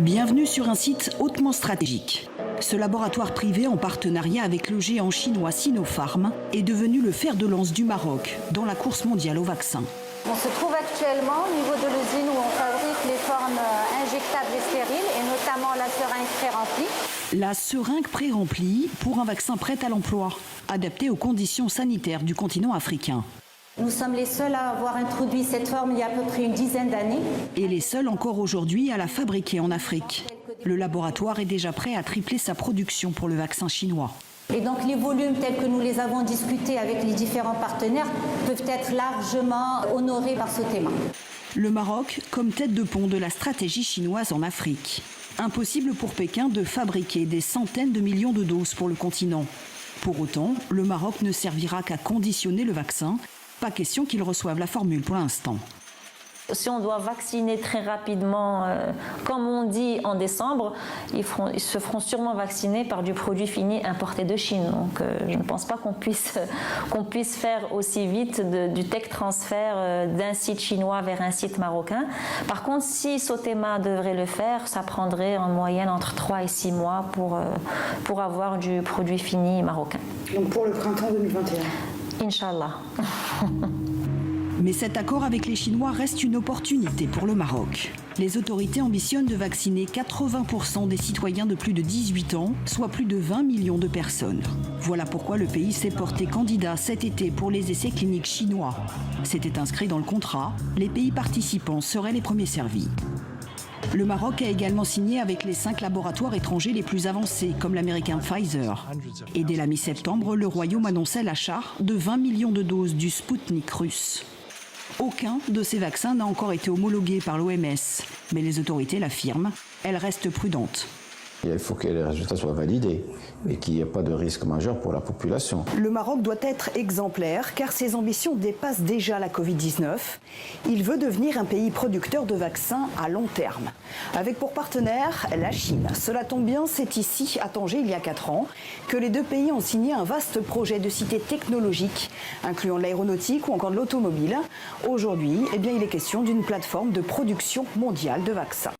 Bienvenue sur un site hautement stratégique. Ce laboratoire privé en partenariat avec le géant chinois Sinopharm est devenu le fer de lance du Maroc dans la course mondiale au vaccin. On se trouve actuellement au niveau de l'usine où on fabrique les formes injectables et stériles, et notamment la seringue pré-remplie. La seringue pré-remplie pour un vaccin prêt à l'emploi, adapté aux conditions sanitaires du continent africain. Nous sommes les seuls à avoir introduit cette forme il y a à peu près une dizaine d'années. Et les seuls encore aujourd'hui à la fabriquer en Afrique. Le laboratoire est déjà prêt à tripler sa production pour le vaccin chinois. Et donc les volumes tels que nous les avons discutés avec les différents partenaires peuvent être largement honorés par ce thème. Le Maroc comme tête de pont de la stratégie chinoise en Afrique. Impossible pour Pékin de fabriquer des centaines de millions de doses pour le continent. Pour autant, le Maroc ne servira qu'à conditionner le vaccin. Pas question qu'ils reçoivent la formule pour l'instant. Si on doit vacciner très rapidement, comme on dit en décembre, ils se feront sûrement vacciner par du produit fini importé de Chine. Donc je ne pense pas qu'on puisse faire aussi vite du tech transfert d'un site chinois vers un site marocain. Par contre, si Sotema devrait le faire, ça prendrait en moyenne entre 3 et 6 mois pour avoir du produit fini marocain. Donc pour le printemps 2021. Inch'Allah. Mais cet accord avec les Chinois reste une opportunité pour le Maroc. Les autorités ambitionnent de vacciner 80% des citoyens de plus de 18 ans, soit plus de 20 millions de personnes. Voilà pourquoi le pays s'est porté candidat cet été pour les essais cliniques chinois. C'était inscrit dans le contrat, les pays participants seraient les premiers servis. Le Maroc a également signé avec les 5 laboratoires étrangers les plus avancés, comme l'américain Pfizer. Et dès la mi-septembre, le Royaume annonçait l'achat de 20 millions de doses du Spoutnik russe. Aucun de ces vaccins n'a encore été homologué par l'OMS, mais les autorités l'affirment, elles restent prudentes. Il faut que les résultats soient validés et qu'il n'y ait pas de risque majeur pour la population. Le Maroc doit être exemplaire car ses ambitions dépassent déjà la Covid-19. Il veut devenir un pays producteur de vaccins à long terme. Avec pour partenaire la Chine. Cela tombe bien, c'est ici, à Tanger, il y a 4 ans, que les deux pays ont signé un vaste projet de cité technologique, incluant l'aéronautique ou encore de l'automobile. Aujourd'hui, il est question d'une plateforme de production mondiale de vaccins.